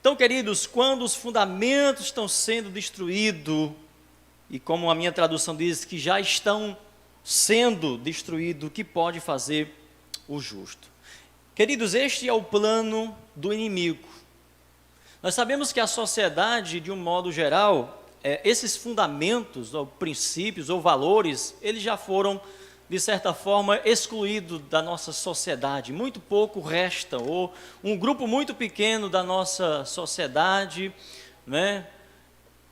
Então, queridos, quando os fundamentos estão sendo destruídos, e como a minha tradução diz, que já estão sendo destruídos, o que pode fazer o justo? Queridos, este é o plano do inimigo. Nós sabemos que a sociedade, de um modo geral, esses fundamentos, ou princípios, ou valores, eles já foram, de certa forma, excluídos da nossa sociedade. Muito pouco resta, ou um grupo muito pequeno da nossa sociedade, né,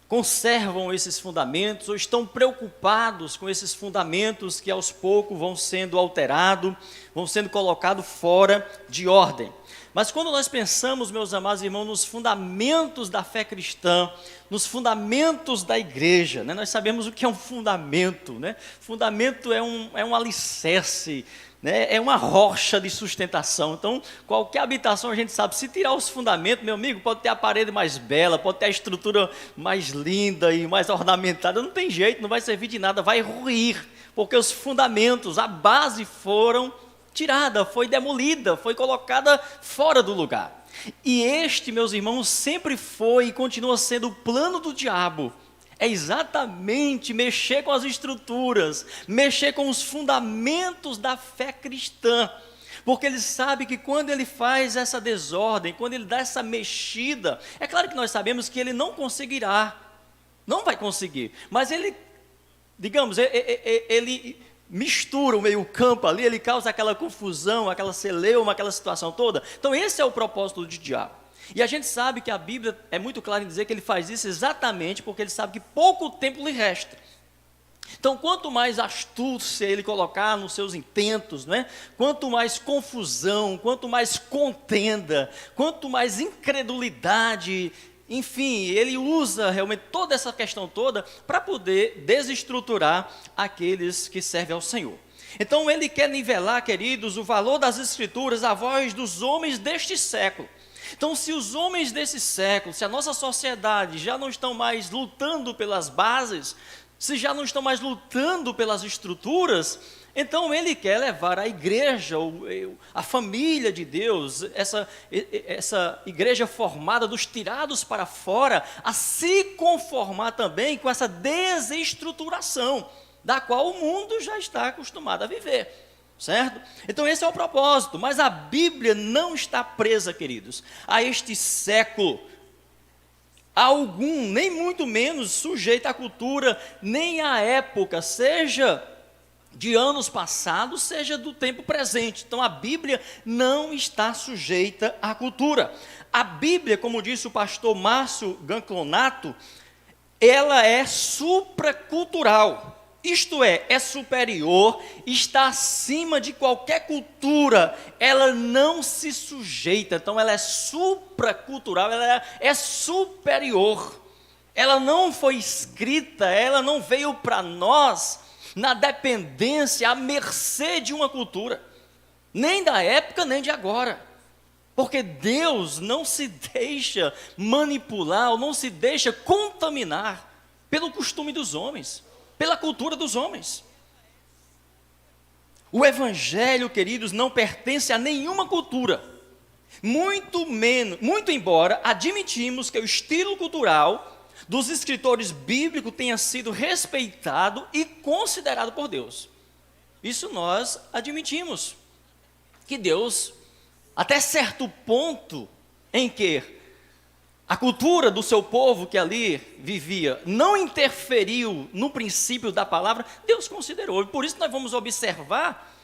conservam esses fundamentos, ou estão preocupados com esses fundamentos que aos poucos vão sendo alterados, vão sendo colocados fora de ordem. Mas quando nós pensamos, meus amados irmãos, nos fundamentos da fé cristã, nos fundamentos da igreja, né? Nós sabemos o que é um fundamento, né? Fundamento é um alicerce, né? É uma rocha de sustentação. Então, qualquer habitação a gente sabe, se tirar os fundamentos, meu amigo, pode ter a parede mais bela, pode ter a estrutura mais linda e mais ornamentada, não tem jeito, não vai servir de nada, vai ruir, porque os fundamentos, a base foram tirada, foi demolida, foi colocada fora do lugar. E este, meus irmãos, sempre foi e continua sendo o plano do diabo. É exatamente mexer com as estruturas, mexer com os fundamentos da fé cristã. Porque ele sabe que quando ele faz essa desordem, quando ele dá essa mexida, é claro que nós sabemos que ele não conseguirá, não vai conseguir, mas ele, digamos, ele mistura o meio campo ali, ele causa aquela confusão, aquela celeuma, aquela situação toda. Então esse é o propósito do diabo. E a gente sabe que a Bíblia é muito clara em dizer que ele faz isso exatamente porque ele sabe que pouco tempo lhe resta. Então quanto mais astúcia ele colocar nos seus intentos, não é? Quanto mais confusão, quanto mais contenda, quanto mais incredulidade, enfim, ele usa realmente toda essa questão toda para poder desestruturar aqueles que servem ao Senhor. Então ele quer nivelar, queridos, o valor das Escrituras à voz dos homens deste século. Então, se os homens desse século, se a nossa sociedade já não estão mais lutando pelas bases, se já não estão mais lutando pelas estruturas, então ele quer levar a igreja, a família de Deus, essa igreja formada dos tirados para fora, a se conformar também com essa desestruturação, da qual o mundo já está acostumado a viver. Certo? Então esse é o propósito, mas a Bíblia não está presa, queridos, a este século algum, nem muito menos sujeita à cultura, nem à época, seja de anos passados, seja do tempo presente. Então a Bíblia não está sujeita à cultura. A Bíblia, como disse o pastor Márcio Ganclonato, ela é supracultural. Isto é superior, está acima de qualquer cultura, ela não se sujeita, então ela é supracultural, ela é superior, ela não foi escrita, ela não veio para nós na dependência, à mercê de uma cultura, nem da época, nem de agora, porque Deus não se deixa manipular, ou não se deixa contaminar pelo costume dos homens, pela cultura dos homens. O Evangelho, queridos, não pertence a nenhuma cultura, muito embora admitimos que o estilo cultural dos escritores bíblicos tenha sido respeitado e considerado por Deus. Isso nós admitimos, que Deus, até certo ponto em que a cultura do seu povo que ali vivia não interferiu no princípio da palavra, Deus considerou. E por isso nós vamos observar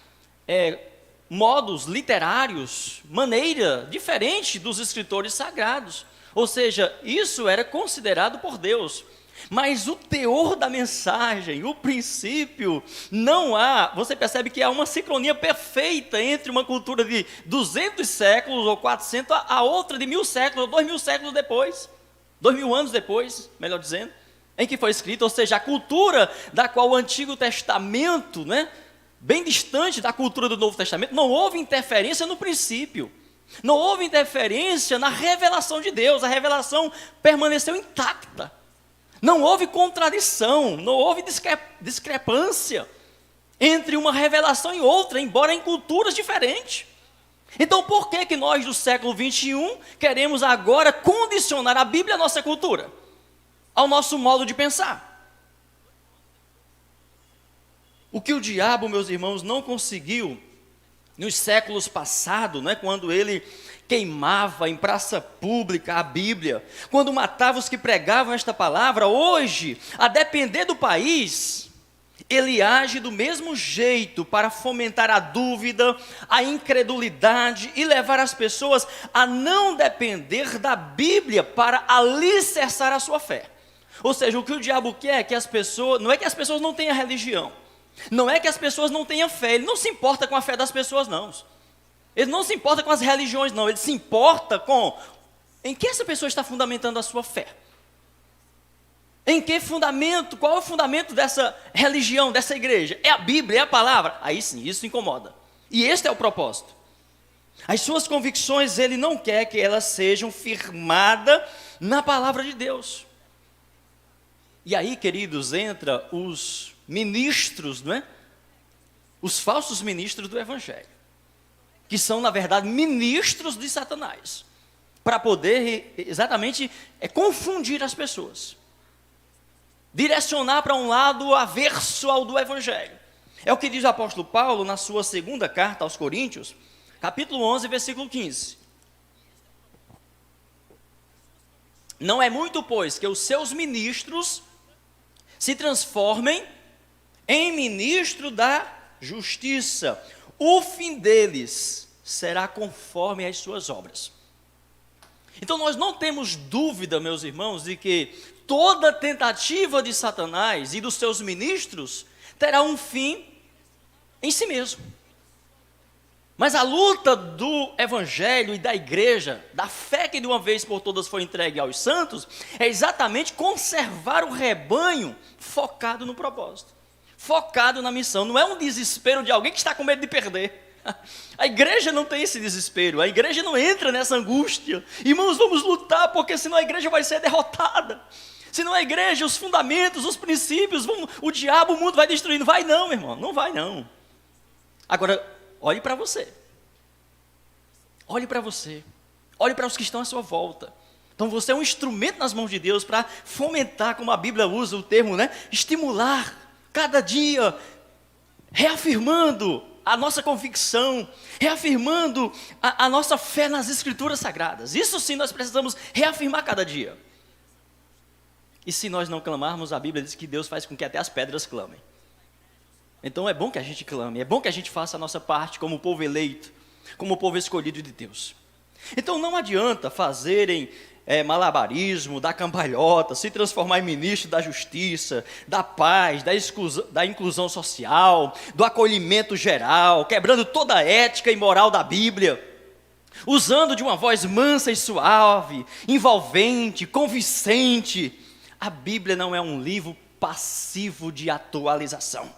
modos literários, maneira diferente dos escritores sagrados. Ou seja, isso era considerado por Deus. Mas o teor da mensagem, o princípio, não há, você percebe que há uma sincronia perfeita entre uma cultura de 200 séculos ou 400, a outra de 1000 séculos ou 2000 séculos depois, 2000 anos depois, melhor dizendo, em que foi escrito. Ou seja, a cultura da qual o Antigo Testamento, né, bem distante da cultura do Novo Testamento, não houve interferência no princípio, não houve interferência na revelação de Deus, a revelação permaneceu intacta. Não houve contradição, não houve discrepância entre uma revelação e outra, embora em culturas diferentes. Então por que que nós do século 21 queremos agora condicionar a Bíblia à nossa cultura, ao nosso modo de pensar? O que o diabo, meus irmãos, não conseguiu nos séculos passados, né, quando ele queimava em praça pública a Bíblia, quando matava os que pregavam esta palavra, hoje, a depender do país, ele age do mesmo jeito para fomentar a dúvida, a incredulidade e levar as pessoas a não depender da Bíblia para alicerçar a sua fé. Ou seja, o que o diabo quer é que as pessoas, não é que as pessoas não tenham religião, não é que as pessoas não tenham fé, ele não se importa com a fé das pessoas, não. Ele não se importa com as religiões, não, ele se importa com em que essa pessoa está fundamentando a sua fé. Em que fundamento, qual é o fundamento dessa religião, dessa igreja? É a Bíblia, é a palavra? Aí sim, isso incomoda. E este é o propósito. As suas convicções, ele não quer que elas sejam firmadas na palavra de Deus. E aí, queridos, entra os ministros, não é? Os falsos ministros do Evangelho, que são, na verdade, ministros de Satanás, para poder exatamente confundir as pessoas, direcionar para um lado averso ao do Evangelho. É o que diz o apóstolo Paulo na sua segunda carta aos Coríntios, capítulo 11, versículo 15. Não é muito, pois, que os seus ministros se transformem em ministro da justiça. O fim deles será conforme as suas obras. Então nós não temos dúvida, meus irmãos, de que toda tentativa de Satanás e dos seus ministros terá um fim em si mesmo. Mas a luta do Evangelho e da igreja, da fé que de uma vez por todas foi entregue aos santos, é exatamente conservar o rebanho focado no propósito, focado na missão. Não é um desespero de alguém que está com medo de perder. A igreja não tem esse desespero, a igreja não entra nessa angústia. Irmãos, vamos lutar, porque senão a igreja vai ser derrotada. Senão a igreja, os fundamentos, os princípios, o diabo, o mundo vai destruindo. Vai não, meu irmão, não vai não. Agora, olhe para você. Olhe para você. Olhe para os que estão à sua volta. Então você é um instrumento nas mãos de Deus para fomentar, como a Bíblia usa o termo, né? Estimular, cada dia, reafirmando a nossa convicção, reafirmando a nossa fé nas Escrituras Sagradas. Isso sim nós precisamos reafirmar cada dia. E se nós não clamarmos, a Bíblia diz que Deus faz com que até as pedras clamem. Então é bom que a gente clame, é bom que a gente faça a nossa parte como povo eleito, como povo escolhido de Deus. Então não adianta fazerem malabarismo, dar cambalhota, se transformar em ministro da justiça, da paz, da inclusão social, do acolhimento geral, quebrando toda a ética e moral da Bíblia, usando de uma voz mansa e suave, envolvente, convincente. A Bíblia não é um livro passivo de atualização.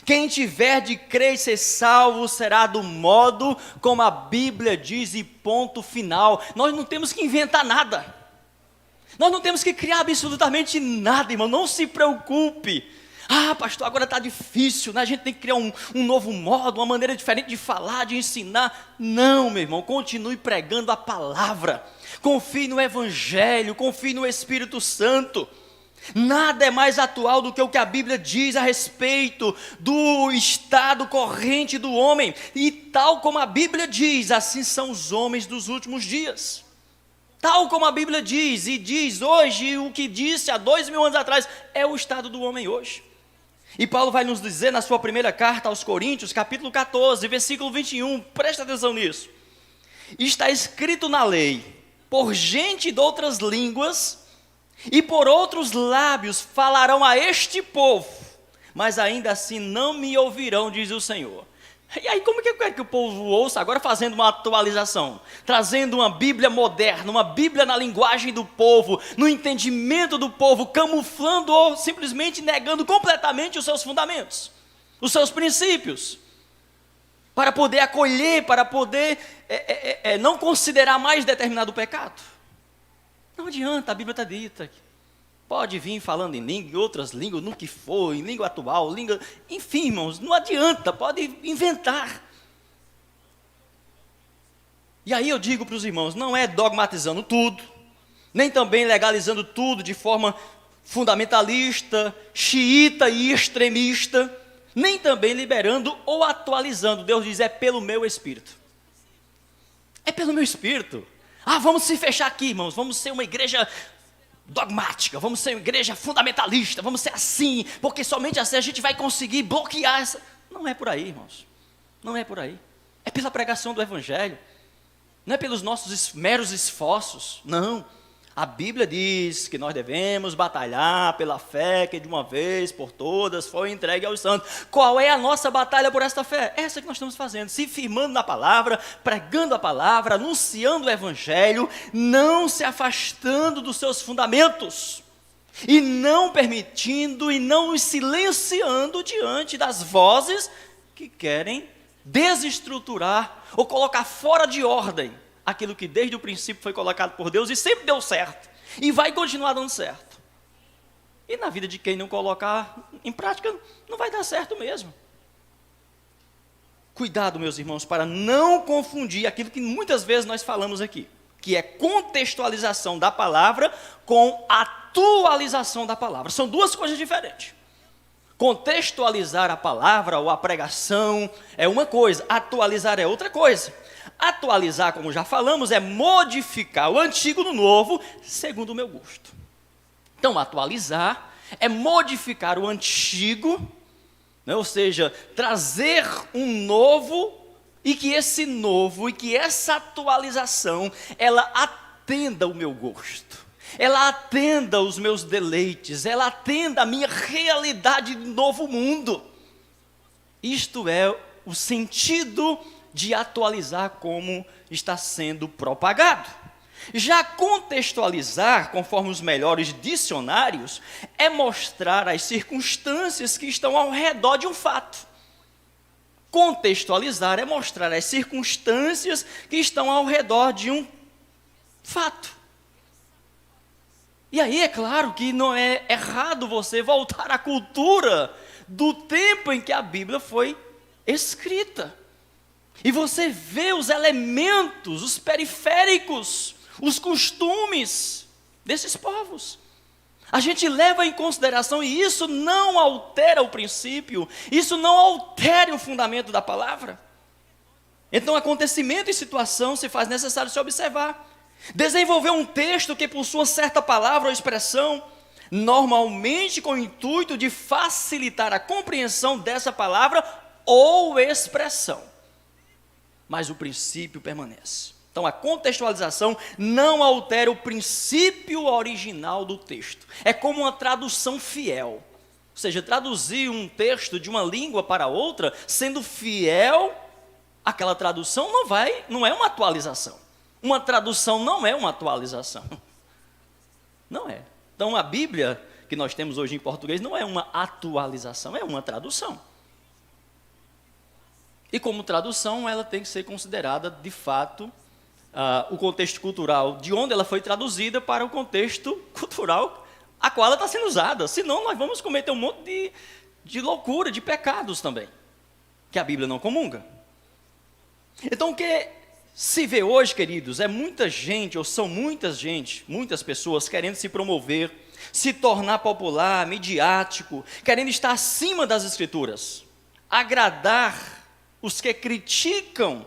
Quem tiver de crer e ser salvo será do modo como a Bíblia diz, e ponto final. Nós não temos que inventar nada. Nós não temos que criar absolutamente nada, irmão. Não se preocupe. Ah, pastor, agora está difícil, né? A gente tem que criar um novo modo, uma maneira diferente de falar, de ensinar. Não, meu irmão, continue pregando a palavra. Confie no Evangelho, confie no Espírito Santo. Nada é mais atual do que o que a Bíblia diz a respeito do estado corrente do homem. E tal como a Bíblia diz, assim são os homens dos últimos dias. Tal como a Bíblia diz, e diz hoje o que disse há 2000 anos atrás, é o estado do homem hoje. E Paulo vai nos dizer na sua primeira carta aos Coríntios, capítulo 14, versículo 21, presta atenção nisso. Está escrito na lei, por gente de outras línguas e por outros lábios falarão a este povo, mas ainda assim não me ouvirão, diz o Senhor. E aí como que eu quero que o povo ouça? Agora fazendo uma atualização, trazendo uma Bíblia moderna, uma Bíblia na linguagem do povo, no entendimento do povo, camuflando ou simplesmente negando completamente os seus fundamentos, os seus princípios, para poder acolher, para poder não considerar mais determinado pecado. Não adianta, a Bíblia está dita. Pode vir falando em língua, em outras línguas, no que for, em língua atual, língua... Enfim, irmãos, não adianta, pode inventar. E aí eu digo para os irmãos, não é dogmatizando tudo, nem também legalizando tudo de forma fundamentalista, xiita e extremista, nem também liberando ou atualizando. Deus diz, é pelo meu Espírito. É pelo meu Espírito. Vamos se fechar aqui, irmãos, vamos ser uma igreja dogmática, vamos ser uma igreja fundamentalista, vamos ser assim, porque somente assim a gente vai conseguir bloquear essa... Não é por aí, irmãos, não é por aí. É pela pregação do Evangelho, não é pelos nossos meros esforços, não. A Bíblia diz que nós devemos batalhar pela fé que de uma vez por todas foi entregue aos santos. Qual é a nossa batalha por esta fé? Essa que nós estamos fazendo, se firmando na palavra, pregando a palavra, anunciando o Evangelho, não se afastando dos seus fundamentos, e não permitindo e não os silenciando diante das vozes que querem desestruturar ou colocar fora de ordem aquilo que desde o princípio foi colocado por Deus e sempre deu certo, e vai continuar dando certo. E na vida de quem não colocar em prática, não vai dar certo mesmo. Cuidado, meus irmãos, para não confundir aquilo que muitas vezes nós falamos aqui, que é contextualização da palavra com atualização da palavra. São duas coisas diferentes. Contextualizar a palavra ou a pregação é uma coisa, atualizar é outra coisa. Atualizar, como já falamos, é modificar o antigo no novo, segundo o meu gosto. Então, atualizar é modificar o antigo, né? Ou seja, trazer um novo, e que esse novo, e que essa atualização, ela atenda o meu gosto, ela atenda os meus deleites, ela atenda a minha realidade de novo mundo. Isto é o sentido de atualizar como está sendo propagado. Já contextualizar, conforme os melhores dicionários, é mostrar as circunstâncias que estão ao redor de um fato. Contextualizar é mostrar as circunstâncias que estão ao redor de um fato. E aí é claro que não é errado você voltar à cultura do tempo em que a Bíblia foi escrita. E você vê os elementos, os periféricos, os costumes desses povos. A gente leva em consideração, e isso não altera o princípio, isso não altera o fundamento da palavra. Então, acontecimento e situação se faz necessário se observar. Desenvolver um texto que possua certa palavra ou expressão, normalmente com o intuito de facilitar a compreensão dessa palavra ou expressão. Mas o princípio permanece. Então, a contextualização não altera o princípio original do texto. É como uma tradução fiel. Ou seja, traduzir um texto de uma língua para outra, sendo fiel àquela tradução, não é uma atualização. Uma tradução não é uma atualização. Não é. Então, a Bíblia que nós temos hoje em português não é uma atualização, é uma tradução. E como tradução, ela tem que ser considerada, de fato, o contexto cultural de onde ela foi traduzida para o contexto cultural a qual ela está sendo usada. Senão, nós vamos cometer um monte de loucura, de pecados também, que a Bíblia não comunga. Então, o que se vê hoje, queridos, é muita gente, ou são muitas pessoas querendo se promover, se tornar popular, midiático, querendo estar acima das Escrituras, agradar os que criticam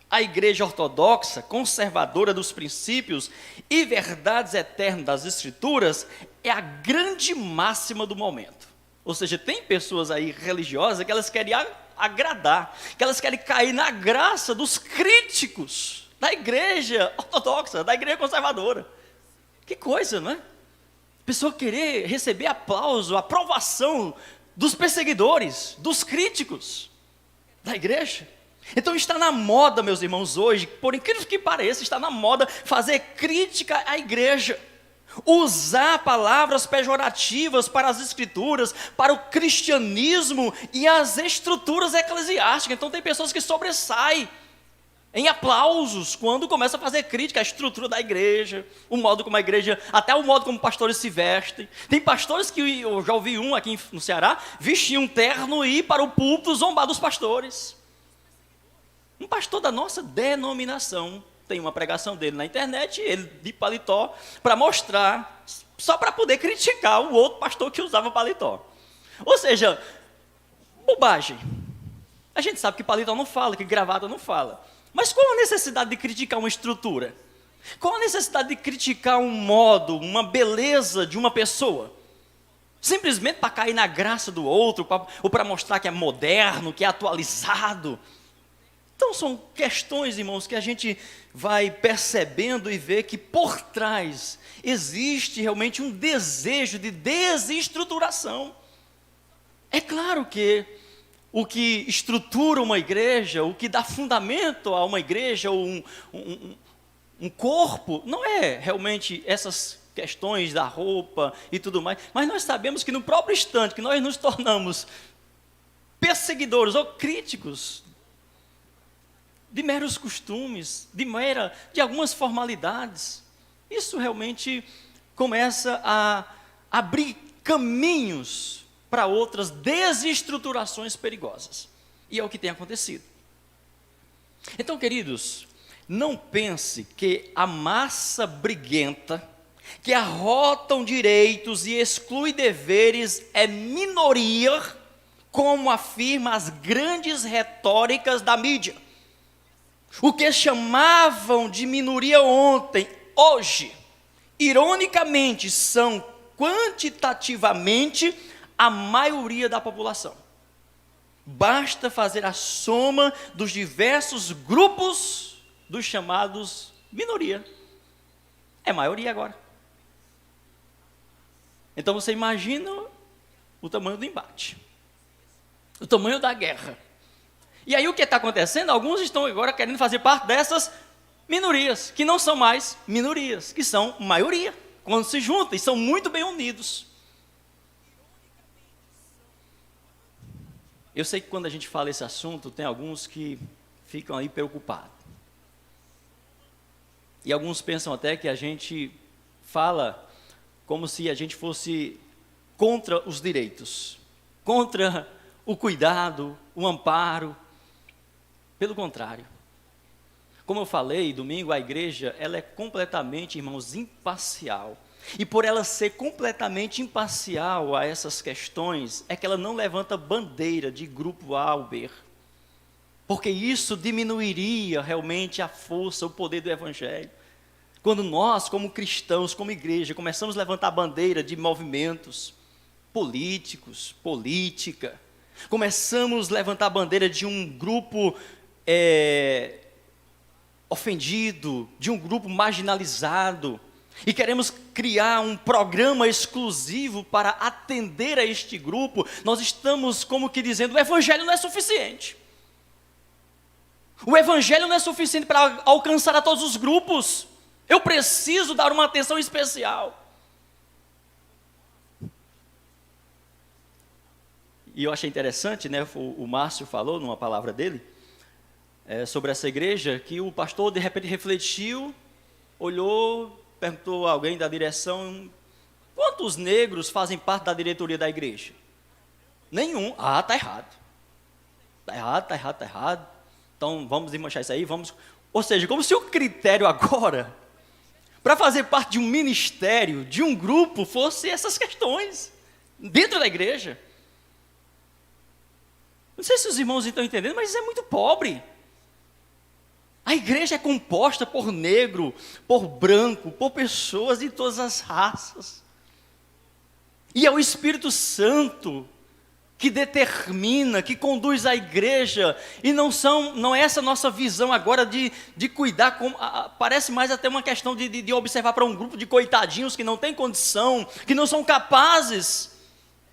a igreja ortodoxa, conservadora dos princípios e verdades eternas das Escrituras, é a grande máxima do momento. Ou seja, tem pessoas aí religiosas que elas querem agradar, que elas querem cair na graça dos críticos da igreja ortodoxa, da igreja conservadora. Que coisa, não é? A pessoa querer receber aplauso, aprovação dos perseguidores, dos críticos da igreja. Então está na moda, meus irmãos, hoje, por incrível que pareça, está na moda fazer crítica à igreja, usar palavras pejorativas para as Escrituras, para o cristianismo e as estruturas eclesiásticas. Então tem pessoas que sobressaem em aplausos quando começa a fazer crítica à estrutura da igreja, o modo como a igreja, até o modo como pastores se vestem. Tem pastores que, eu já ouvi um aqui no Ceará, vestir um terno e ir para o púlpito zombar dos pastores. Um pastor da nossa denominação, tem uma pregação dele na internet, ele de paletó, para mostrar, só para poder criticar o outro pastor que usava paletó. Ou seja, bobagem. A gente sabe que paletó não fala, que gravata não fala. Mas qual a necessidade de criticar uma estrutura? Qual a necessidade de criticar um modo, uma beleza de uma pessoa? Simplesmente para cair na graça do outro, ou para mostrar que é moderno, que é atualizado. Então são questões, irmãos, que a gente vai percebendo e vê que por trás existe realmente um desejo de desestruturação. É claro que o que estrutura uma igreja, o que dá fundamento a uma igreja, ou um corpo, não é realmente essas questões da roupa e tudo mais, mas nós sabemos que no próprio instante que nós nos tornamos perseguidores ou críticos de meros costumes, de algumas formalidades, isso realmente começa a abrir caminhos para outras desestruturações perigosas. E é o que tem acontecido. Então, queridos, não pense que a massa briguenta, que arrotam direitos e exclui deveres, é minoria, como afirma as grandes retóricas da mídia. O que chamavam de minoria ontem, hoje, ironicamente, são quantitativamente a maioria da população. Basta fazer a soma dos diversos grupos dos chamados minoria. É maioria agora. Então você imagina o tamanho do embate, o tamanho da guerra. E aí o que está acontecendo? Alguns estão agora querendo fazer parte dessas minorias, que não são mais minorias, que são maioria, quando se juntam e são muito bem unidos. Eu sei que quando a gente fala esse assunto, tem alguns que ficam aí preocupados. E alguns pensam até que a gente fala como se a gente fosse contra os direitos, contra o cuidado, o amparo. Pelo contrário. Como eu falei, domingo, a igreja, ela é completamente, irmãos, imparcial. E por ela ser completamente imparcial a essas questões, é que ela não levanta bandeira de grupo A ou B. Porque isso diminuiria realmente a força, o poder do evangelho. Quando nós, como cristãos, como igreja, começamos a levantar bandeira de movimentos políticos, política, começamos a levantar a bandeira de um grupo ofendido, de um grupo marginalizado, e queremos criar um programa exclusivo para atender a este grupo, nós estamos como que dizendo, o evangelho não é suficiente. O evangelho não é suficiente para alcançar a todos os grupos. Eu preciso dar uma atenção especial. E eu achei interessante, né, o Márcio falou numa palavra dele, sobre essa igreja, que o pastor de repente refletiu, olhou, perguntou a alguém da direção, quantos negros fazem parte da diretoria da igreja? Nenhum. Ah, está errado. Está errado. Então vamos desmanchar isso aí, vamos... Ou seja, como se o critério agora, para fazer parte de um ministério, de um grupo, fosse essas questões, dentro da igreja. Não sei se os irmãos estão entendendo, mas isso é muito pobre. A igreja é composta por negro, por branco, por pessoas de todas as raças. E é o Espírito Santo que determina, que conduz a igreja, e não é essa nossa visão agora de cuidar, parece mais até uma questão de observar para um grupo de coitadinhos que não tem condição, que não são capazes,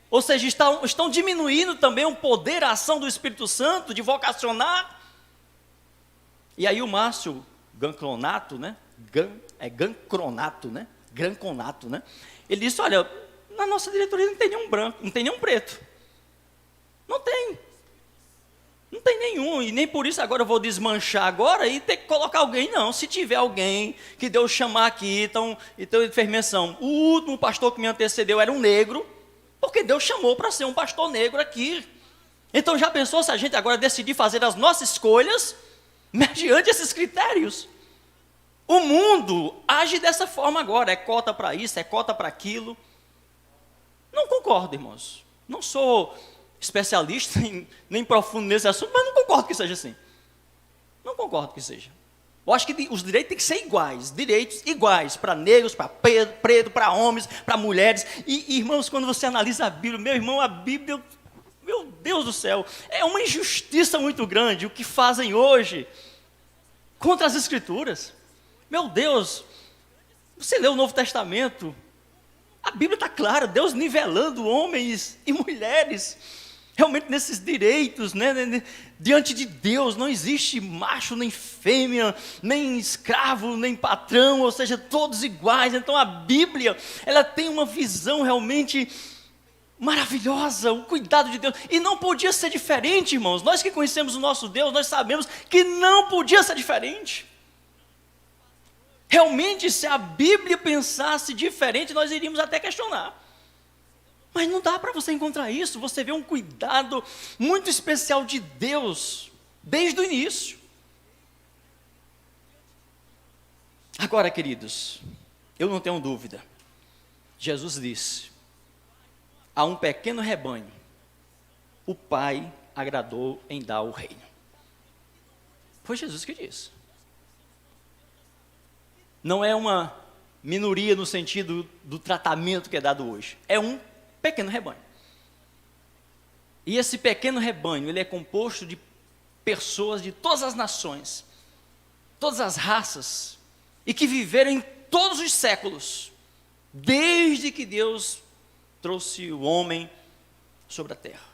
ou seja, estão diminuindo também o poder, a ação do Espírito Santo, de vocacionar. E aí o Márcio Gancronato, né? Gancronato, né? Granconato, né? Ele disse, olha, na nossa diretoria não tem nenhum branco, não tem nenhum preto. Não tem nenhum, e nem por isso agora eu vou desmanchar agora e ter que colocar alguém, não. Se tiver alguém que Deus chamar aqui, então fez menção, o último pastor que me antecedeu era um negro, porque Deus chamou para ser um pastor negro aqui. Então já pensou se a gente agora decidir fazer as nossas escolhas, mediante esses critérios. O mundo age dessa forma agora, é cota para isso, é cota para aquilo. Não concordo, irmãos. Não sou especialista, nem profundo nesse assunto, mas não concordo que seja assim. Não concordo que seja. Eu acho que os direitos têm que ser iguais, direitos iguais para negros, para preto, para homens, para mulheres. E, irmãos, quando você analisa a Bíblia, meu irmão, a Bíblia, meu Deus do céu, é uma injustiça muito grande o que fazem hoje contra as Escrituras. Meu Deus, você lê o Novo Testamento, a Bíblia está clara, Deus nivelando homens e mulheres, realmente nesses direitos, né? Diante de Deus não existe macho, nem fêmea, nem escravo, nem patrão, ou seja, todos iguais. Então a Bíblia, ela tem uma visão realmente maravilhosa, o cuidado de Deus, e não podia ser diferente, irmãos. Nós que conhecemos o nosso Deus, nós sabemos que não podia ser diferente. Realmente, se a Bíblia pensasse diferente, nós iríamos até questionar. Mas não dá para você encontrar isso. Você vê um cuidado muito especial de Deus, desde o início. Agora, queridos, eu não tenho dúvida. Jesus disse: a um pequeno rebanho, o Pai agradou em dar o reino. Foi Jesus que disse. Não é uma minoria no sentido do tratamento que é dado hoje. É um pequeno rebanho. E esse pequeno rebanho, ele é composto de pessoas de todas as nações, todas as raças, e que viveram em todos os séculos, desde que Deus trouxe o homem sobre a terra.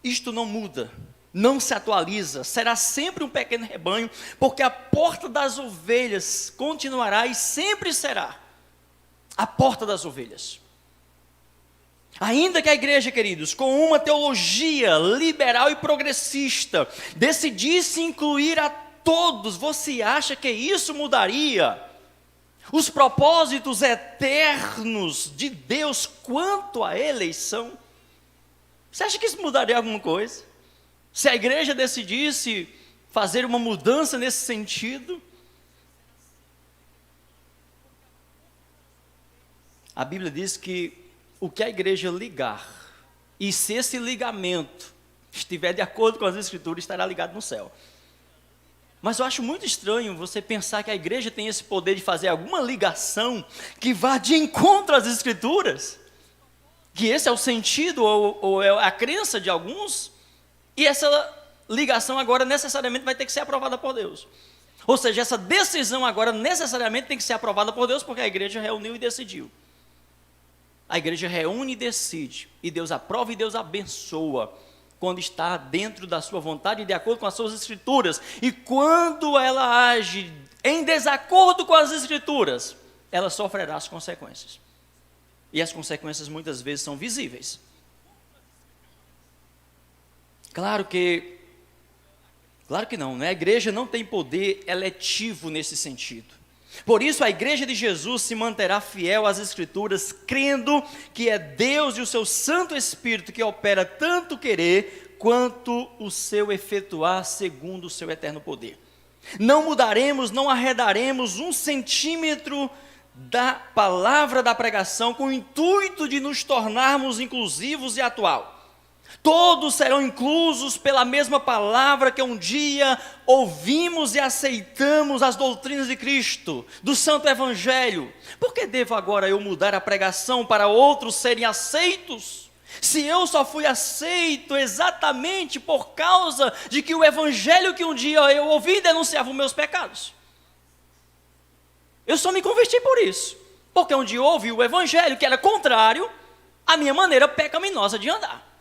Isto não muda, não se atualiza, será sempre um pequeno rebanho, porque a porta das ovelhas continuará e sempre será a porta das ovelhas. Ainda que a igreja, queridos, com uma teologia liberal e progressista, decidisse incluir a todos, você acha que isso mudaria os propósitos eternos de Deus quanto à eleição? Você acha que isso mudaria alguma coisa? Se a igreja decidisse fazer uma mudança nesse sentido? A Bíblia diz que o que a igreja ligar, e se esse ligamento estiver de acordo com as Escrituras, estará ligado no céu. Mas eu acho muito estranho você pensar que a igreja tem esse poder de fazer alguma ligação que vá de encontro às Escrituras, que esse é o sentido ou é a crença de alguns, e essa ligação agora necessariamente vai ter que ser aprovada por Deus. Ou seja, essa decisão agora necessariamente tem que ser aprovada por Deus, porque a igreja reuniu e decidiu. A igreja reúne e decide, e Deus aprova e Deus abençoa, quando está dentro da sua vontade e de acordo com as suas Escrituras. E quando ela age em desacordo com as Escrituras, ela sofrerá as consequências. E as consequências muitas vezes são visíveis. Claro que não, né? A igreja não tem poder eletivo nesse sentido. Por isso a igreja de Jesus se manterá fiel às Escrituras, crendo que é Deus e o seu Santo Espírito que opera tanto o querer quanto o seu efetuar segundo o seu eterno poder. Não mudaremos, não arredaremos 1 centímetro da palavra da pregação com o intuito de nos tornarmos inclusivos e atual. Todos serão inclusos pela mesma palavra que um dia ouvimos e aceitamos as doutrinas de Cristo, do Santo Evangelho. Por que devo agora eu mudar a pregação para outros serem aceitos? Se eu só fui aceito exatamente por causa de que o Evangelho que um dia eu ouvi denunciava os meus pecados. Eu só me converti por isso, porque um dia eu ouvi o Evangelho que era contrário à minha maneira pecaminosa de andar.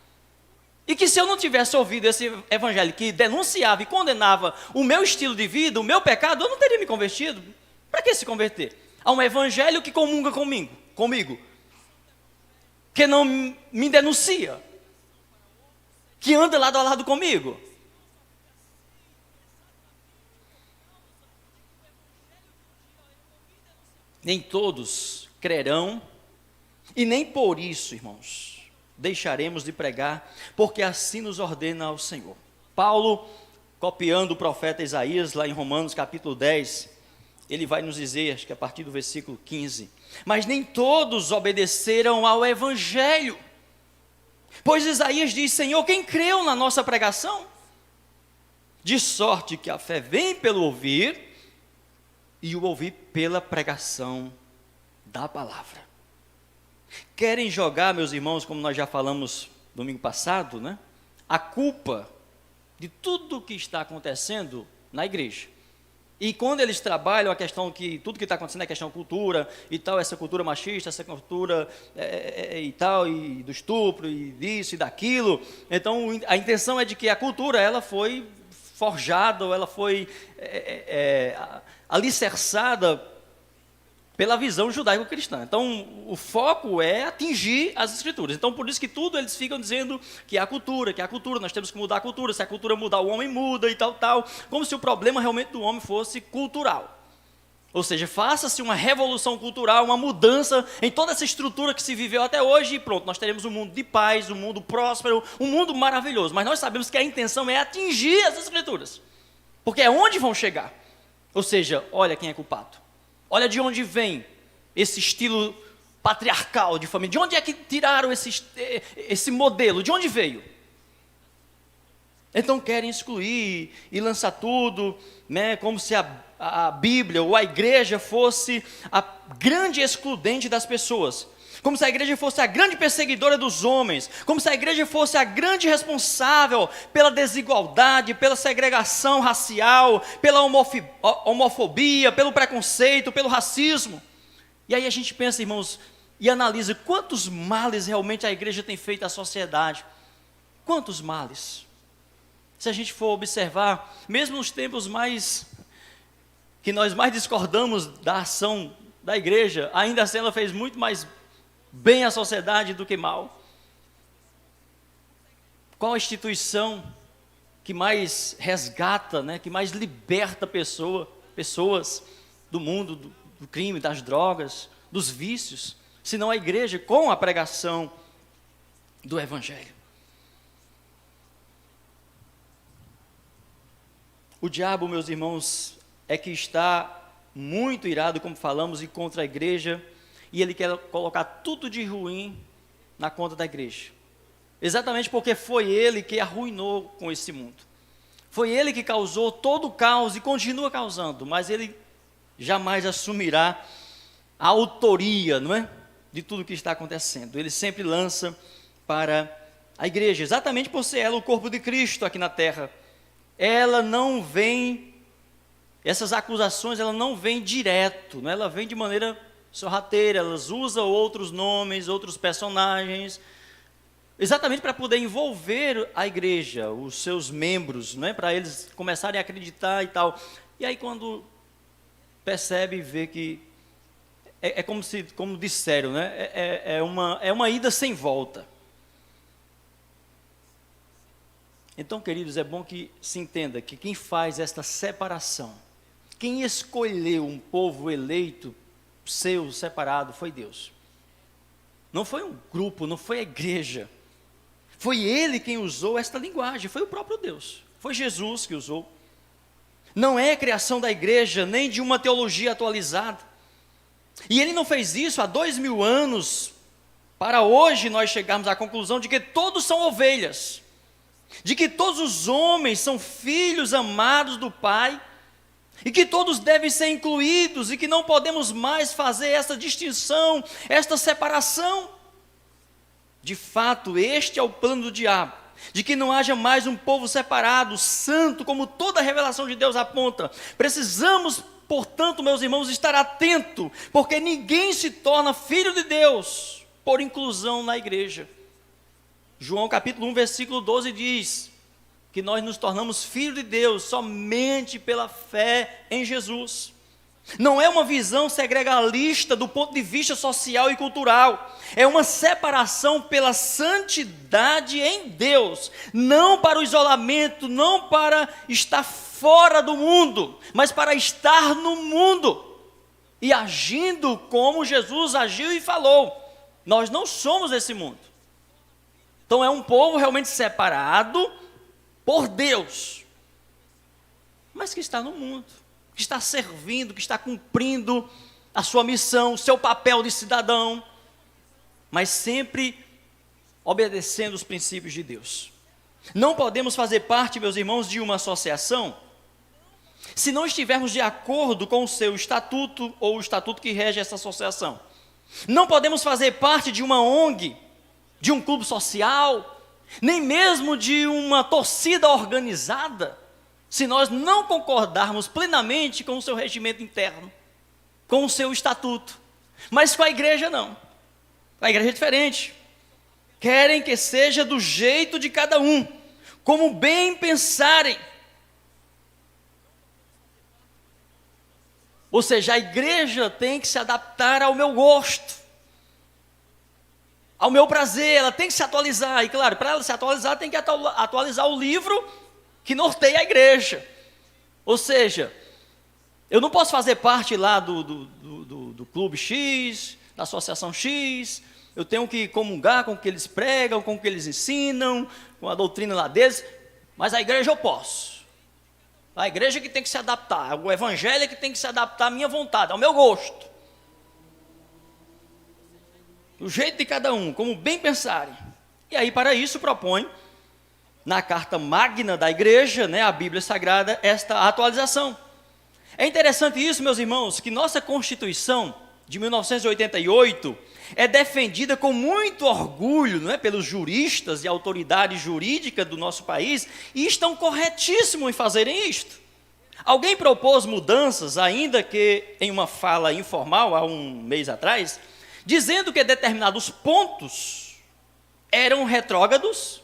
E que se eu não tivesse ouvido esse evangelho que denunciava e condenava o meu estilo de vida, o meu pecado, eu não teria me convertido. Para que se converter? A um evangelho que comunga comigo, que não me denuncia, que anda lado a lado comigo. Nem todos crerão, e nem por isso, irmãos, deixaremos de pregar, porque assim nos ordena o Senhor. Paulo copiando o profeta Isaías, lá em Romanos capítulo 10, ele vai nos dizer, acho que a partir do versículo 15, mas nem todos obedeceram ao evangelho. Pois Isaías diz: Senhor, quem creu na nossa pregação? De sorte que a fé vem pelo ouvir, e o ouvir pela pregação da palavra. Querem jogar, meus irmãos, como nós já falamos domingo passado, né? A culpa de tudo que está acontecendo na igreja. E quando eles trabalham a questão que tudo que está acontecendo é questão cultura e tal, essa cultura machista, essa cultura e tal, e do estupro, e disso e daquilo. Então, a intenção é de que a cultura, ela foi forjada, ela foi alicerçada pela visão judaico-cristã. Então, o foco é atingir as escrituras. Então, por isso que tudo eles ficam dizendo que é a cultura, nós temos que mudar a cultura, se a cultura mudar, o homem muda e tal, como se o problema realmente do homem fosse cultural. Ou seja, faça-se uma revolução cultural, uma mudança em toda essa estrutura que se viveu até hoje e pronto, nós teremos um mundo de paz, um mundo próspero, um mundo maravilhoso. Mas nós sabemos que a intenção é atingir as escrituras, porque é onde vão chegar. Ou seja, olha quem é culpado. Olha de onde vem esse estilo patriarcal de família. De onde é que tiraram esse modelo? De onde veio? Então querem excluir e lançar tudo, né, como se a Bíblia ou a igreja fosse a grande excludente das pessoas. Como se a igreja fosse a grande perseguidora dos homens, como se a igreja fosse a grande responsável pela desigualdade, pela segregação racial, pela homofobia, pelo preconceito, pelo racismo. E aí a gente pensa, irmãos, e analisa quantos males realmente a igreja tem feito à sociedade. Quantos males? Se a gente for observar, mesmo nos tempos que nós mais discordamos da ação da igreja, ainda assim ela fez muito mais bem à sociedade do que mal. Qual a instituição que mais resgata, né, que mais liberta pessoas do mundo, do crime, das drogas, dos vícios, senão a igreja com a pregação do evangelho? O diabo, meus irmãos, é que está muito irado, como falamos, e contra a igreja, e ele quer colocar tudo de ruim na conta da igreja. Exatamente porque foi ele que arruinou com esse mundo. Foi ele que causou todo o caos e continua causando, mas ele jamais assumirá a autoria, não é, de tudo que está acontecendo. Ele sempre lança para a igreja, exatamente por ser ela o corpo de Cristo aqui na terra. Ela não vem, essas acusações, ela não vem direto, não é? Ela vem de maneira sorrateira, elas usam outros nomes, outros personagens, exatamente para poder envolver a igreja, os seus membros, não é? Para eles começarem a acreditar e tal. E aí quando percebe e vê que é como disseram, né? É uma ida sem volta. Então, queridos, é bom que se entenda que quem faz esta separação, quem escolheu um povo eleito, seu, separado, foi Deus. Não foi um grupo, não foi a igreja. Foi Ele quem usou esta linguagem, foi o próprio Deus. Foi Jesus que usou. Não é criação da igreja, nem de uma teologia atualizada. E Ele não fez isso há 2000 anos, para hoje nós chegarmos à conclusão de que todos são ovelhas, de que todos os homens são filhos amados do Pai, e que todos devem ser incluídos, e que não podemos mais fazer essa distinção, esta separação. De fato, este é o plano do diabo, de que não haja mais um povo separado, santo, como toda a revelação de Deus aponta. Precisamos, portanto, meus irmãos, estar atento, porque ninguém se torna filho de Deus por inclusão na igreja. João capítulo 1, versículo 12 diz que nós nos tornamos filhos de Deus somente pela fé em Jesus. Não é uma visão segregalista do ponto de vista social e cultural. É uma separação pela santidade em Deus. Não para o isolamento, não para estar fora do mundo, mas para estar no mundo. E agindo como Jesus agiu e falou. Nós não somos esse mundo. Então é um povo realmente separado por Deus. mas que está no mundo, que está servindo, que está cumprindo a sua missão, o seu papel de cidadão, mas sempre obedecendo os princípios de Deus. Não podemos fazer parte, meus irmãos, de uma associação se não estivermos de acordo com o seu estatuto ou o estatuto que rege essa associação. Não podemos fazer parte de uma ONG, de um clube social, nem mesmo de uma torcida organizada, se nós não concordarmos plenamente com o seu regimento interno, com o seu estatuto. Mas com a igreja não. A igreja é diferente. Querem que seja do jeito de cada um, como bem pensarem. Ou seja, a igreja tem que se adaptar ao meu gosto, ao meu prazer, ela tem que se atualizar. E claro, para ela se atualizar, tem que atualizar o livro que norteia a igreja. Ou seja, eu não posso fazer parte lá do clube X, da associação X, eu tenho que comungar com o que eles pregam, com o que eles ensinam, com a doutrina lá deles, mas a igreja eu posso. A igreja que tem que se adaptar, o evangelho é que tem que se adaptar à minha vontade, ao meu gosto. Do jeito de cada um, como bem pensarem. E aí, para isso, propõe, na carta magna da igreja, a Bíblia Sagrada, esta atualização. É interessante isso, meus irmãos, que nossa Constituição de 1988 é defendida com muito orgulho, pelos juristas e autoridades jurídicas do nosso país, e estão corretíssimos em fazerem isto. Alguém propôs mudanças, ainda que em uma fala informal, há um mês atrás, dizendo que determinados pontos eram retrógrados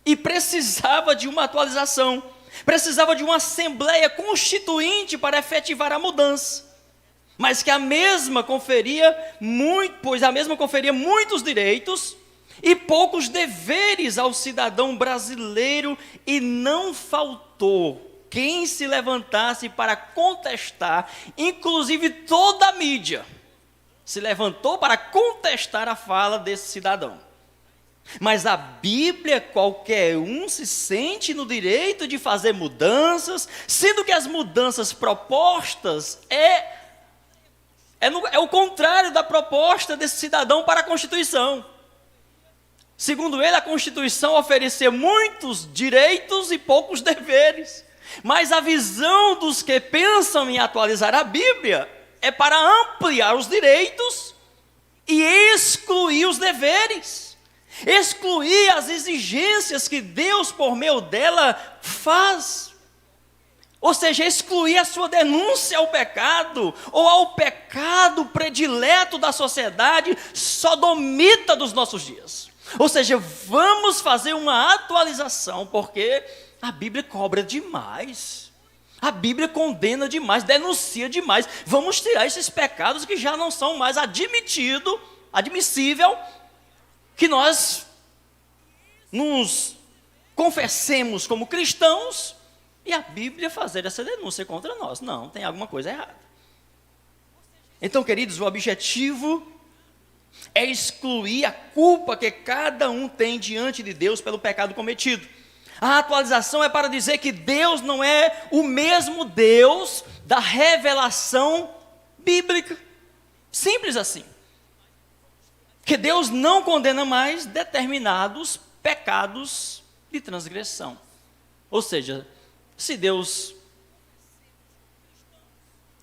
e precisava de uma atualização, precisava de uma assembleia constituinte para efetivar a mudança. Mas que a mesma conferia muitos direitos e poucos deveres ao cidadão brasileiro, e não faltou quem se levantasse para contestar, inclusive toda a mídia se levantou para contestar a fala desse cidadão. Mas a Bíblia, qualquer um se sente no direito de fazer mudanças, sendo que as mudanças propostas é o contrário da proposta desse cidadão para a Constituição. Segundo ele, a Constituição oferecia muitos direitos e poucos deveres. Mas a visão dos que pensam em atualizar a Bíblia é para ampliar os direitos e excluir os deveres. Excluir as exigências que Deus, por meio dela, faz. Ou seja, excluir a sua denúncia ao pecado, ou ao pecado predileto da sociedade sodomita dos nossos dias. Ou seja, vamos fazer uma atualização, porque a Bíblia cobra demais, a Bíblia condena demais, denuncia demais. Vamos tirar esses pecados que já não são mais admissível, que nós nos confessemos como cristãos, e a Bíblia fazer essa denúncia contra nós. Não, tem alguma coisa errada. Então, queridos, o objetivo é excluir a culpa que cada um tem diante de Deus pelo pecado cometido. A atualização é para dizer que Deus não é o mesmo Deus da revelação bíblica. Simples assim. Que Deus não condena mais determinados pecados de transgressão. Ou seja, se Deus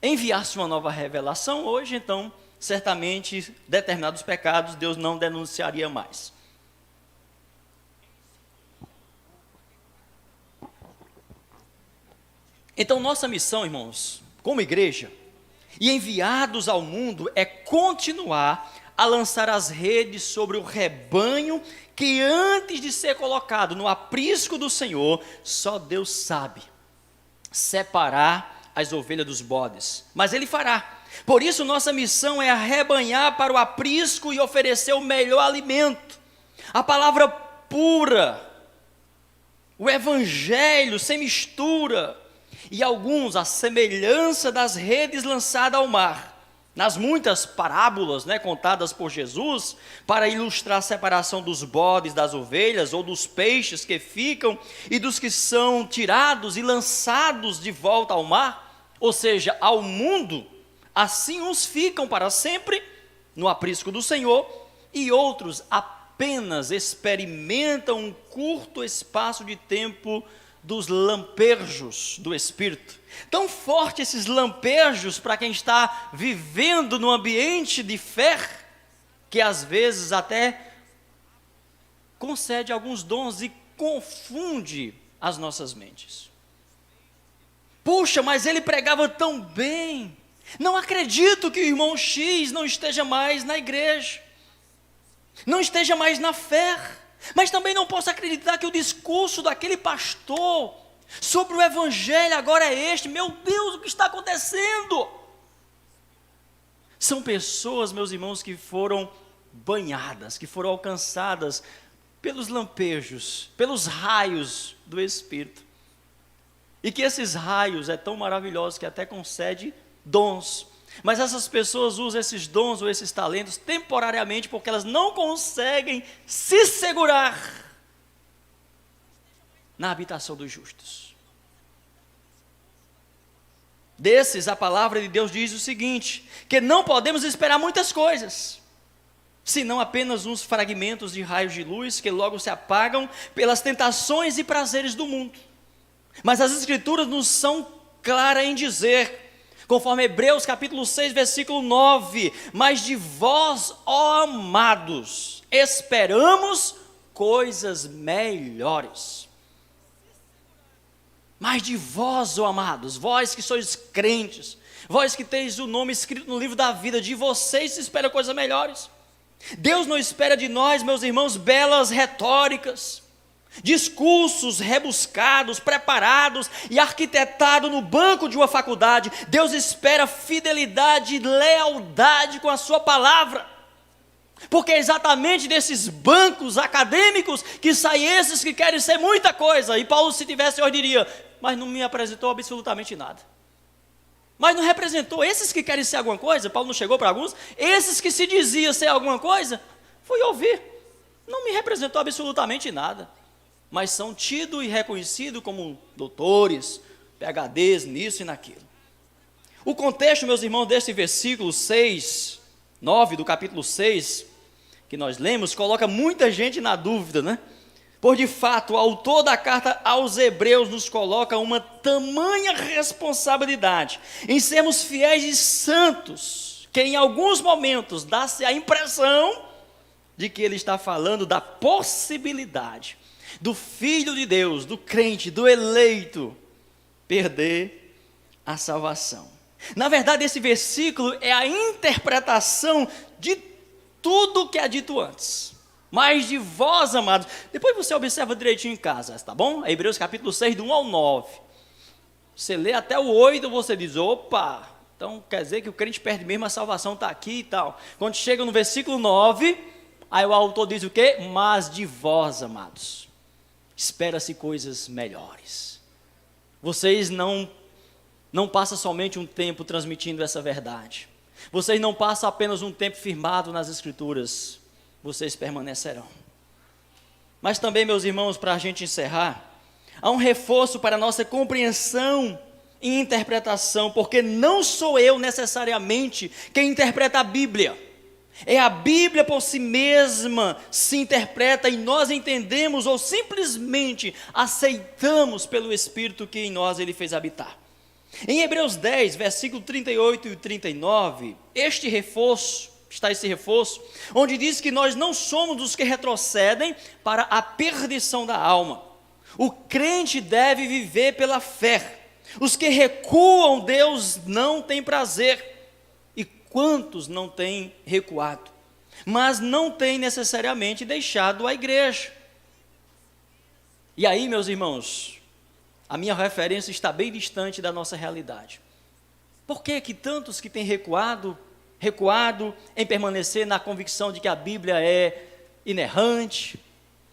enviasse uma nova revelação hoje, então, certamente, determinados pecados Deus não denunciaria mais. Então, nossa missão, irmãos, como igreja, e enviados ao mundo, é continuar a lançar as redes sobre o rebanho que antes de ser colocado no aprisco do Senhor, só Deus sabe separar as ovelhas dos bodes, mas Ele fará. Por isso nossa missão é arrebanhar para o aprisco e oferecer o melhor alimento, a palavra pura, o evangelho sem mistura, e alguns à semelhança das redes lançadas ao mar, nas muitas parábolas, contadas por Jesus, para ilustrar a separação dos bodes das ovelhas, ou dos peixes que ficam, e dos que são tirados e lançados de volta ao mar, ou seja, ao mundo, assim uns ficam para sempre no aprisco do Senhor, e outros apenas experimentam um curto espaço de tempo dos lampejos do Espírito. Tão forte esses lampejos para quem está vivendo no ambiente de fé, que às vezes até concede alguns dons e confunde as nossas mentes. Puxa, mas ele pregava tão bem, não acredito que o irmão X não esteja mais na igreja, não esteja mais na fé, mas também não posso acreditar que o discurso daquele pastor sobre o evangelho agora é este. Meu Deus, o que está acontecendo? São pessoas, meus irmãos, que foram banhadas, que foram alcançadas pelos lampejos, pelos raios do Espírito, e que esses raios é tão maravilhoso que até concede dons. Mas essas pessoas usam esses dons ou esses talentos temporariamente, porque elas não conseguem se segurar na habitação dos justos. Desses, a palavra de Deus diz o seguinte, que não podemos esperar muitas coisas, senão apenas uns fragmentos de raios de luz que logo se apagam pelas tentações e prazeres do mundo. Mas as Escrituras nos são claras em dizer, conforme Hebreus capítulo 6, versículo 9, mas de vós, ó amados, esperamos coisas melhores. Mas de vós, ó amados, vós que sois crentes, vós que teis o nome escrito no livro da vida, de vocês se espera coisas melhores. Deus não espera de nós, meus irmãos, belas retóricas, discursos rebuscados, preparados e arquitetados no banco de uma faculdade. Deus espera fidelidade e lealdade com a sua palavra, porque é exatamente desses bancos acadêmicos que saem esses que querem ser muita coisa. E Paulo, se tivesse hoje, diria, mas não me apresentou absolutamente nada. Mas não representou esses que querem ser alguma coisa. Paulo não chegou para alguns, esses que se diziam ser alguma coisa, fui ouvir, não me representou absolutamente nada, mas são tidos e reconhecidos como doutores, PhDs nisso e naquilo. O contexto, meus irmãos, desse versículo 6, 9 do capítulo 6, que nós lemos, coloca muita gente na dúvida, Por de fato, o autor da carta aos Hebreus nos coloca uma tamanha responsabilidade em sermos fiéis e santos, que em alguns momentos dá-se a impressão de que ele está falando da possibilidade do Filho de Deus, do crente, do eleito, perder a salvação. Na verdade, esse versículo é a interpretação de tudo que é dito antes. Mas de vós, amados, depois você observa direitinho em casa, tá bom? Hebreus capítulo 6, do 1 ao 9. Você lê até o 8, você diz, opa, então quer dizer que o crente perde mesmo, a salvação está aqui e tal. Quando chega no versículo 9, aí o autor diz o quê? Mas de vós, amados, espera-se coisas melhores. Vocês não passam somente um tempo transmitindo essa verdade. Vocês não passam apenas um tempo firmado nas Escrituras. Vocês permanecerão. Mas também, meus irmãos, para a gente encerrar, há um reforço para a nossa compreensão e interpretação, porque não sou eu necessariamente quem interpreta a Bíblia. É a Bíblia por si mesma se interpreta e nós entendemos ou simplesmente aceitamos pelo Espírito que em nós Ele fez habitar. Em Hebreus 10, versículo 38 e 39, está esse reforço, onde diz que nós não somos dos que retrocedem para a perdição da alma. O crente deve viver pela fé. Os que recuam, Deus não tem prazer. E quantos não têm recuado, mas não têm necessariamente deixado a igreja? E aí, meus irmãos, a minha referência está bem distante da nossa realidade. Por que tantos que têm recuado em permanecer na convicção de que a Bíblia é inerrante,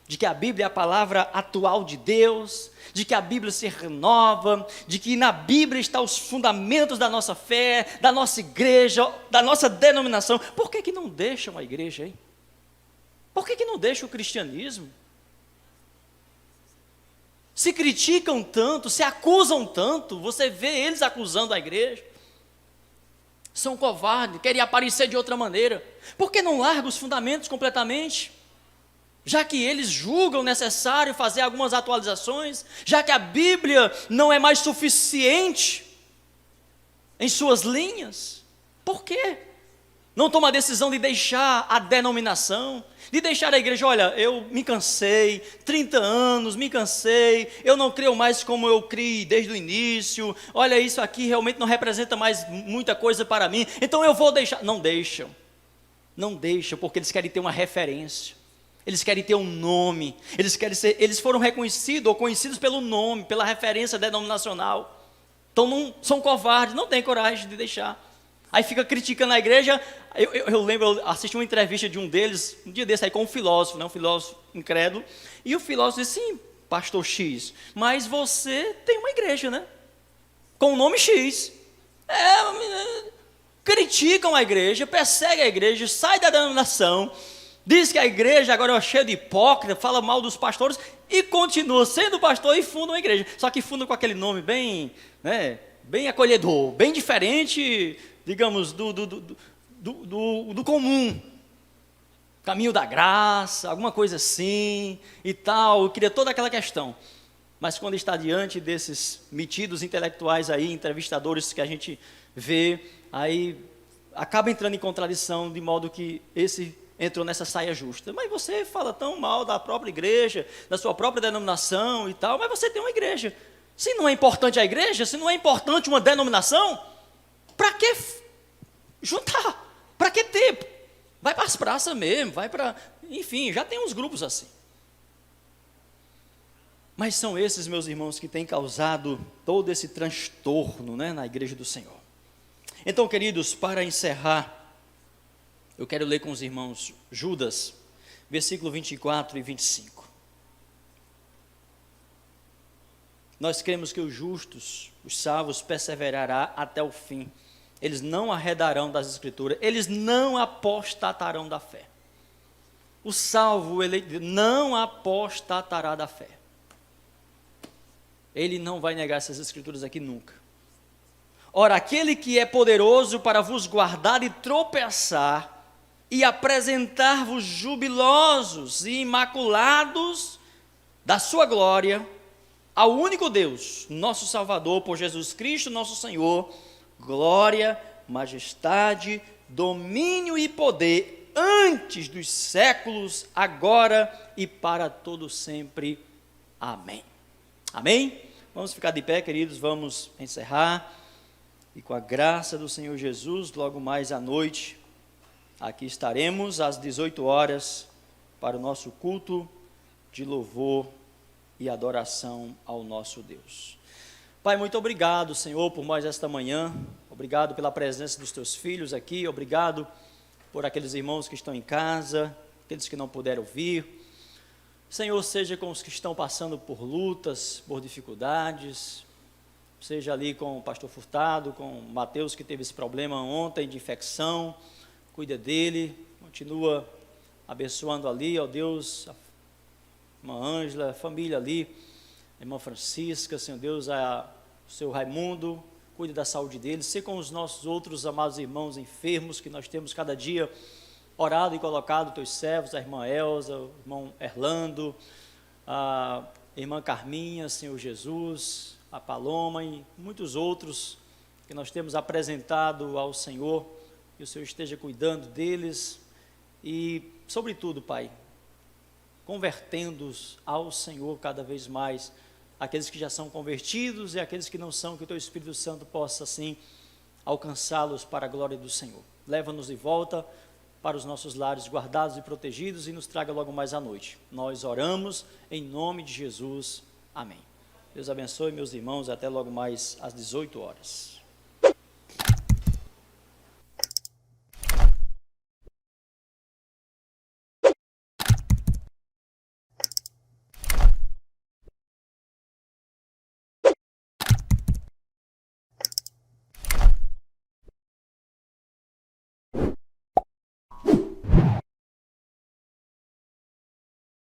de que a Bíblia é a palavra atual de Deus, de que a Bíblia se renova, de que na Bíblia estão os fundamentos da nossa fé, da nossa igreja, da nossa denominação. Por que não deixam a igreja, hein? Por que não deixam o cristianismo? Se criticam tanto, se acusam tanto, você vê eles acusando a igreja. São covardes, querem aparecer de outra maneira. Por que não largam os fundamentos completamente? Já que eles julgam necessário fazer algumas atualizações, já que a Bíblia não é mais suficiente em suas linhas, por quê? Não toma a decisão de deixar a denominação, de deixar a igreja. Olha, eu me cansei, 30 anos, me cansei, eu não creio mais como eu criei desde o início, olha, isso aqui realmente não representa mais muita coisa para mim, então eu vou deixar. Não deixam, porque eles querem ter uma referência. Eles querem ter um nome, eles foram reconhecidos ou conhecidos pelo nome, pela referência denominacional. Então não são covardes, não têm coragem de deixar. Aí fica criticando a igreja. Eu lembro, eu assisti uma entrevista de um deles, um dia desse aí, com um filósofo, um filósofo incrédulo, e o filósofo disse: sim, pastor X, mas você tem uma igreja, né? Com o nome X. Criticam a igreja, perseguem a igreja, sai da denominação, diz que a igreja agora é cheia de hipócrita, fala mal dos pastores e continua sendo pastor e funda uma igreja. Só que funda com aquele nome bem, bem acolhedor, bem diferente, digamos, do comum. Caminho da graça, alguma coisa assim e tal. Eu queria toda aquela questão. Mas quando está diante desses metidos intelectuais aí, entrevistadores que a gente vê, aí acaba entrando em contradição, de modo que esse entrou nessa saia justa. Mas você fala tão mal da própria igreja, da sua própria denominação e tal, mas você tem uma igreja. Se não é importante a igreja, se não é importante uma denominação, para que juntar? Para que ter? Vai para as praças mesmo, vai para... Enfim, já tem uns grupos assim. Mas são esses, meus irmãos, que têm causado todo esse transtorno, na igreja do Senhor. Então, queridos, para encerrar, eu quero ler com os irmãos Judas, versículo 24 e 25. Nós cremos que os justos, os salvos, perseverarão até o fim. Eles não arredarão das Escrituras, eles não apostatarão da fé. O salvo, ele não apostatará da fé. Ele não vai negar essas Escrituras aqui nunca. Ora, aquele que é poderoso para vos guardar e tropeçar, e apresentar-vos jubilosos e imaculados da sua glória, ao único Deus, nosso Salvador, por Jesus Cristo, nosso Senhor, glória, majestade, domínio e poder, antes dos séculos, agora e para todo sempre. Amém. Amém? Vamos ficar de pé, queridos, vamos encerrar. E com a graça do Senhor Jesus, logo mais à noite, aqui estaremos às 18 horas para o nosso culto de louvor e adoração ao nosso Deus. Pai, muito obrigado, Senhor, por mais esta manhã. Obrigado pela presença dos teus filhos aqui. Obrigado por aqueles irmãos que estão em casa, aqueles que não puderam vir. Senhor, seja com os que estão passando por lutas, por dificuldades, seja ali com o pastor Furtado, com o Mateus, que teve esse problema ontem de infecção. Cuida dele, continua abençoando ali, ó Deus, a irmã Ângela, a família ali, a irmã Francisca, Senhor Deus, o seu Raimundo, cuide da saúde deles, se com os nossos outros amados irmãos enfermos, que nós temos cada dia orado e colocado teus servos, a irmã Elza, o irmão Erlando, a irmã Carminha, Senhor Jesus, a Paloma e muitos outros que nós temos apresentado ao Senhor, que o Senhor esteja cuidando deles e, sobretudo, Pai, convertendo-os ao Senhor cada vez mais, aqueles que já são convertidos e aqueles que não são, que o Teu Espírito Santo possa, assim, alcançá-los para a glória do Senhor. Leva-nos de volta para os nossos lares guardados e protegidos e nos traga logo mais à noite. Nós oramos em nome de Jesus. Amém. Deus abençoe, meus irmãos, até logo mais às 18 horas.